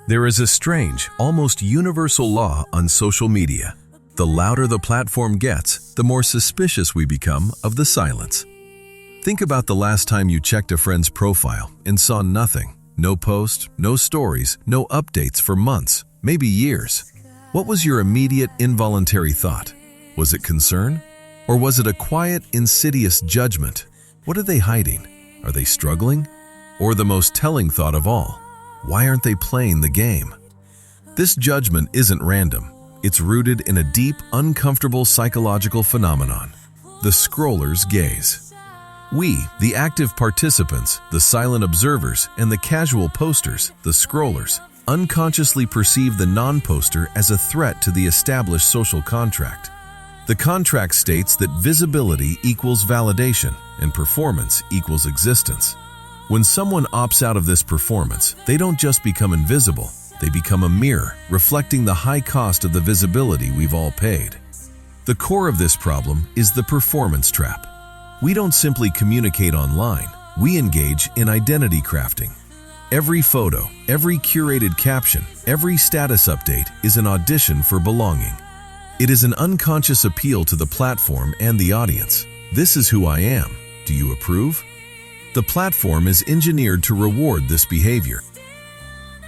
There is a strange, almost universal law on social media. The louder the platform gets, the more suspicious we become of the silence. Think about the last time you checked a friend's profile and saw nothing. No posts, no stories, no updates for months, maybe years. What was your immediate, involuntary thought? Was it concern? Or was it a quiet, insidious judgment? What are they hiding? Are they struggling? Or the most telling thought of all, why aren't they playing the game? This judgment isn't random. It's rooted in a deep, uncomfortable psychological phenomenon, the scroller's gaze. We, the active participants, the silent observers, and the casual posters, the scrollers, unconsciously perceive the non-poster as a threat to the established social contract. The contract states that visibility equals validation and performance equals existence. When someone opts out of this performance, they don't just become invisible, they become a mirror, reflecting the high cost of the visibility we've all paid. The core of this problem is the performance trap. We don't simply communicate online, we engage in identity crafting. Every photo, every curated caption, every status update is an audition for belonging. It is an unconscious appeal to the platform and the audience. This is who I am. Do you approve? The platform is engineered to reward this behavior.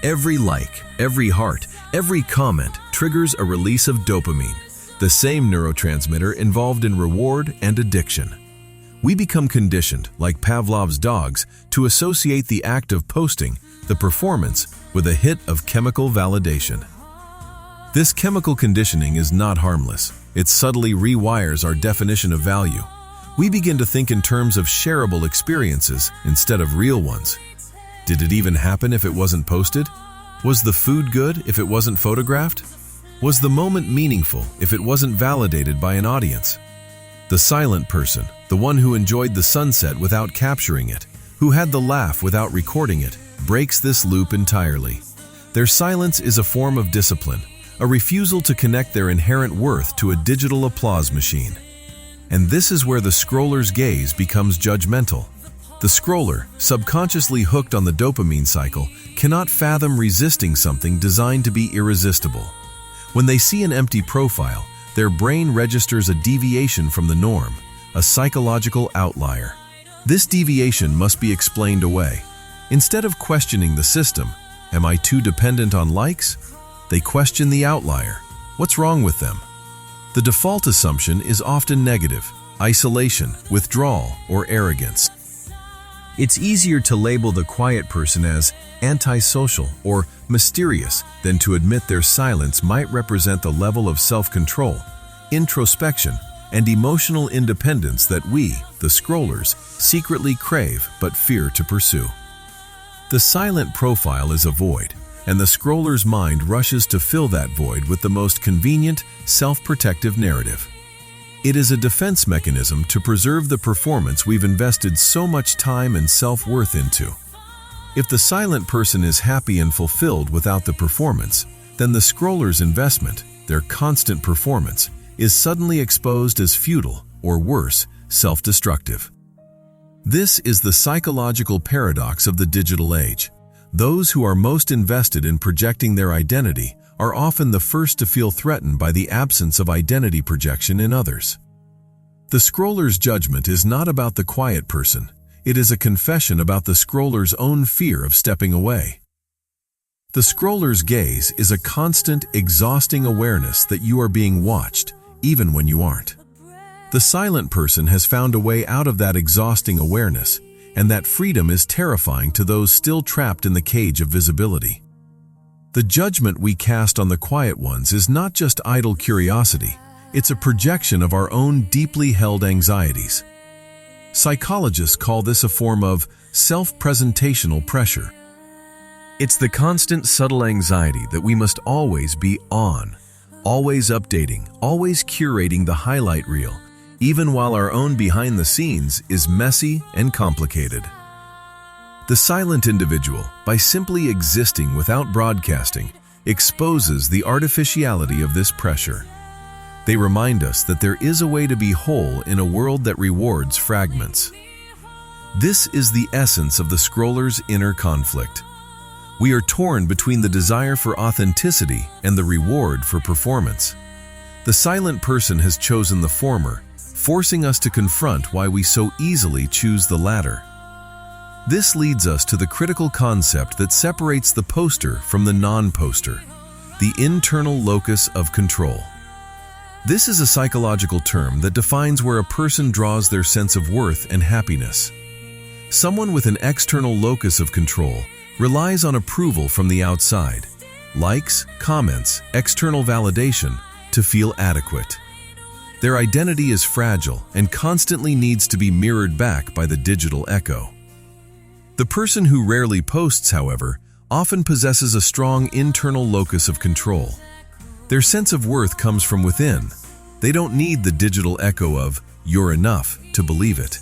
Every like, every heart, every comment triggers a release of dopamine, the same neurotransmitter involved in reward and addiction. We become conditioned, like Pavlov's dogs, to associate the act of posting, the performance, with a hit of chemical validation. This chemical conditioning is not harmless. It subtly rewires our definition of value. We begin to think in terms of shareable experiences instead of real ones. Did it even happen if it wasn't posted? Was the food good if it wasn't photographed? Was the moment meaningful if it wasn't validated by an audience? The silent person, the one who enjoyed the sunset without capturing it, who had the laugh without recording it, breaks this loop entirely. Their silence is a form of discipline, a refusal to connect their inherent worth to a digital applause machine. And this is where the scroller's gaze becomes judgmental. The scroller, subconsciously hooked on the dopamine cycle, cannot fathom resisting something designed to be irresistible. When they see an empty profile, their brain registers a deviation from the norm, a psychological outlier. This deviation must be explained away. Instead of questioning the system, am I too dependent on likes? They question the outlier. What's wrong with them? The default assumption is often negative: isolation, withdrawal, or arrogance. It's easier to label the quiet person as antisocial or mysterious than to admit their silence might represent the level of self-control, introspection, and emotional independence that we, the scrollers, secretly crave but fear to pursue. The silent profile is a void, and the scroller's mind rushes to fill that void with the most convenient, self-protective narrative. It is a defense mechanism to preserve the performance we've invested so much time and self-worth into. If the silent person is happy and fulfilled without the performance, then the scroller's investment, their constant performance, is suddenly exposed as futile, or worse, self-destructive. This is the psychological paradox of the digital age. Those who are most invested in projecting their identity are often the first to feel threatened by the absence of identity projection in others. The scroller's judgment is not about the quiet person. It is a confession about the scroller's own fear of stepping away. The scroller's gaze is a constant, exhausting awareness that you are being watched, even when you aren't. The silent person has found a way out of that exhausting awareness, and that freedom is terrifying to those still trapped in the cage of visibility. The judgment we cast on the quiet ones is not just idle curiosity, it's a projection of our own deeply held anxieties. Psychologists call this a form of self-presentational pressure. It's the constant subtle anxiety that we must always be on, always updating, always curating the highlight reel, even while our own behind the scenes is messy and complicated. The silent individual, by simply existing without broadcasting, exposes the artificiality of this pressure. They remind us that there is a way to be whole in a world that rewards fragments. This is the essence of the scroller's inner conflict. We are torn between the desire for authenticity and the reward for performance. The silent person has chosen the former, forcing us to confront why we so easily choose the latter. This leads us to the critical concept that separates the poster from the non-poster, the internal locus of control. This is a psychological term that defines where a person draws their sense of worth and happiness. Someone with an external locus of control relies on approval from the outside, likes, comments, external validation, to feel adequate. Their identity is fragile and constantly needs to be mirrored back by the digital echo. The person who rarely posts, however, often possesses a strong internal locus of control. Their sense of worth comes from within. They don't need the digital echo of "you're enough" to believe it.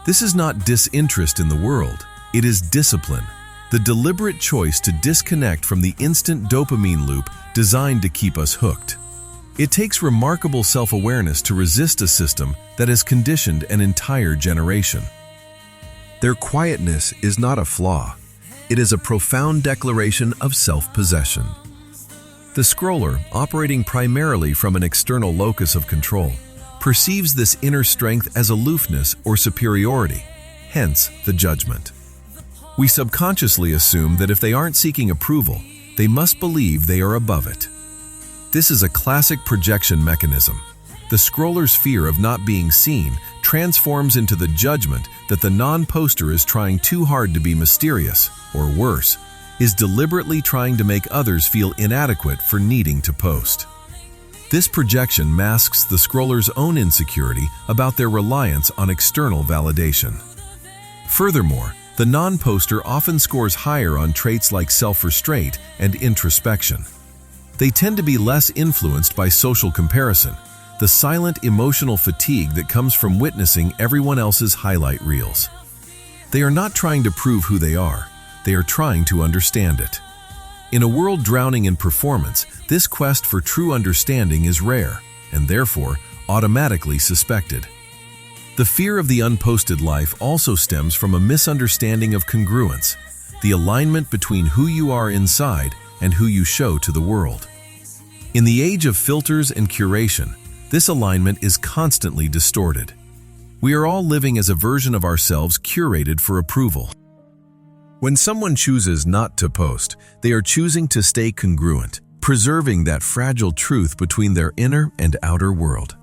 This is not disinterest in the world, it is discipline, the deliberate choice to disconnect from the instant dopamine loop designed to keep us hooked. It takes remarkable self-awareness to resist a system that has conditioned an entire generation. Their quietness is not a flaw. It is a profound declaration of self-possession. The scroller, operating primarily from an external locus of control, perceives this inner strength as aloofness or superiority, hence the judgment. We subconsciously assume that if they aren't seeking approval, they must believe they are above it. This is a classic projection mechanism. The scroller's fear of not being seen transforms into the judgment that the non-poster is trying too hard to be mysterious, or worse, is deliberately trying to make others feel inadequate for needing to post. This projection masks the scroller's own insecurity about their reliance on external validation. Furthermore, the non-poster often scores higher on traits like self-restraint and introspection. They tend to be less influenced by social comparison, the silent emotional fatigue that comes from witnessing everyone else's highlight reels. They are not trying to prove who they are trying to understand it. In a world drowning in performance, this quest for true understanding is rare, and therefore automatically suspected. The fear of the unposted life also stems from a misunderstanding of congruence, the alignment between who you are inside and who you show to the world. In the age of filters and curation, this alignment is constantly distorted. We are all living as a version of ourselves curated for approval. When someone chooses not to post, they are choosing to stay congruent, preserving that fragile truth between their inner and outer world.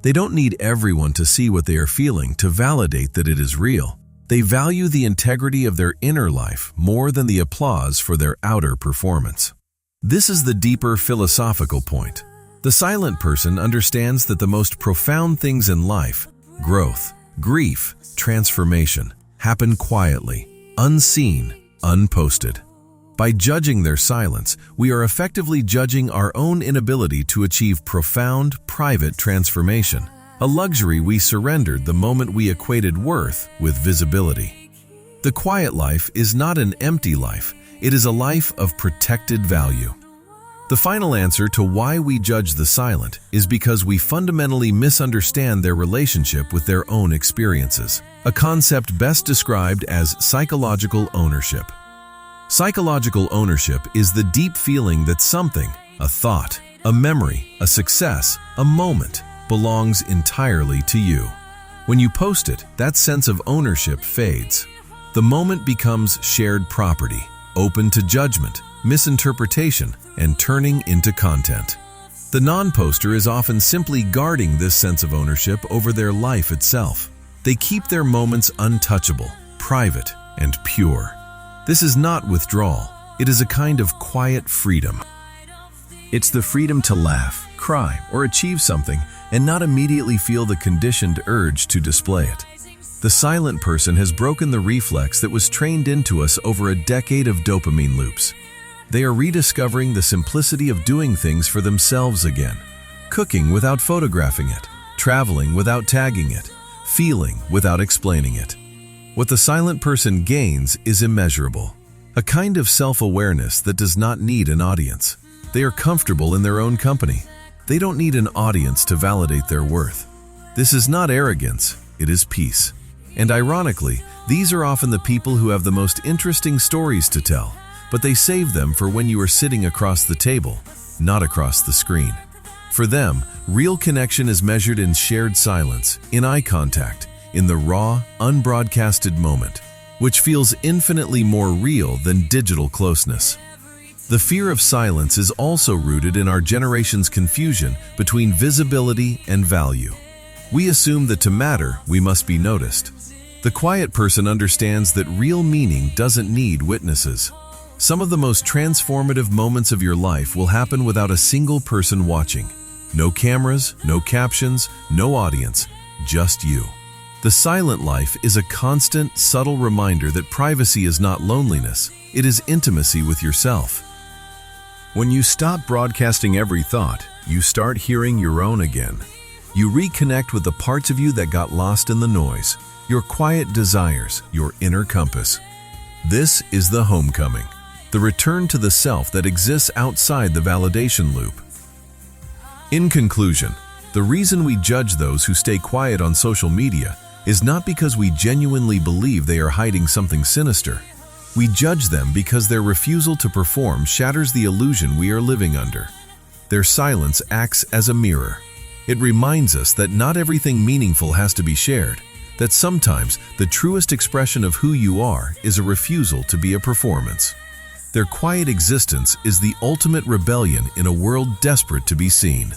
They don't need everyone to see what they are feeling to validate that it is real. They value the integrity of their inner life more than the applause for their outer performance. This is the deeper philosophical point. The silent person understands that the most profound things in life, growth, grief, transformation, happen quietly, unseen, unposted. By judging their silence, we are effectively judging our own inability to achieve profound, private transformation, a luxury we surrendered the moment we equated worth with visibility. The quiet life is not an empty life, it is a life of protected value. The final answer to why we judge the silent is because we fundamentally misunderstand their relationship with their own experiences, a concept best described as psychological ownership. Psychological ownership is the deep feeling that something, a thought, a memory, a success, a moment, belongs entirely to you. When you post it, that sense of ownership fades. The moment becomes shared property, open to judgment, misinterpretation, and turning into content. The non-poster is often simply guarding this sense of ownership over their life itself. They keep their moments untouchable, private, and pure. This is not withdrawal, it is a kind of quiet freedom. It's the freedom to laugh, cry, or achieve something and not immediately feel the conditioned urge to display it. The silent person has broken the reflex that was trained into us over a decade of dopamine loops. They are rediscovering the simplicity of doing things for themselves again. Cooking without photographing it, traveling without tagging it, feeling without explaining it. What the silent person gains is immeasurable. A kind of self-awareness that does not need an audience. They are comfortable in their own company. They don't need an audience to validate their worth. This is not arrogance, it is peace. And ironically, these are often the people who have the most interesting stories to tell, but they save them for when you are sitting across the table, not across the screen. For them, real connection is measured in shared silence, in eye contact, in the raw, unbroadcasted moment, which feels infinitely more real than digital closeness. The fear of silence is also rooted in our generation's confusion between visibility and value. We assume that to matter, we must be noticed. The quiet person understands that real meaning doesn't need witnesses. Some of the most transformative moments of your life will happen without a single person watching. No cameras, no captions, no audience, just you. The silent life is a constant, subtle reminder that privacy is not loneliness, it is intimacy with yourself. When you stop broadcasting every thought, you start hearing your own again. You reconnect with the parts of you that got lost in the noise, your quiet desires, your inner compass. This is the homecoming, the return to the self that exists outside the validation loop. In conclusion, the reason we judge those who stay quiet on social media is not because we genuinely believe they are hiding something sinister. We judge them because their refusal to perform shatters the illusion we are living under. Their silence acts as a mirror. It reminds us that not everything meaningful has to be shared, that sometimes the truest expression of who you are is a refusal to be a performance. Their quiet existence is the ultimate rebellion in a world desperate to be seen.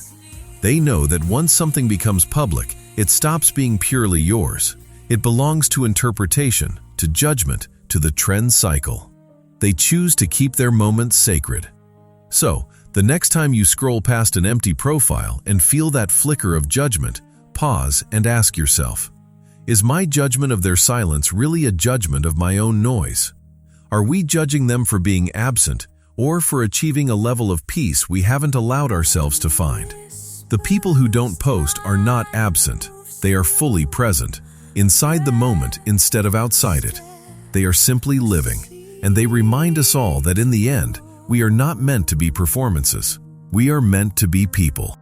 They know that once something becomes public, it stops being purely yours. It belongs to interpretation, to judgment, to the trend cycle. They choose to keep their moments sacred. So, the next time you scroll past an empty profile and feel that flicker of judgment, pause and ask yourself, is my judgment of their silence really a judgment of my own noise? Are we judging them for being absent or for achieving a level of peace we haven't allowed ourselves to find? The people who don't post are not absent. They are fully present, inside the moment instead of outside it. They are simply living, and they remind us all that in the end, we are not meant to be performances. We are meant to be people.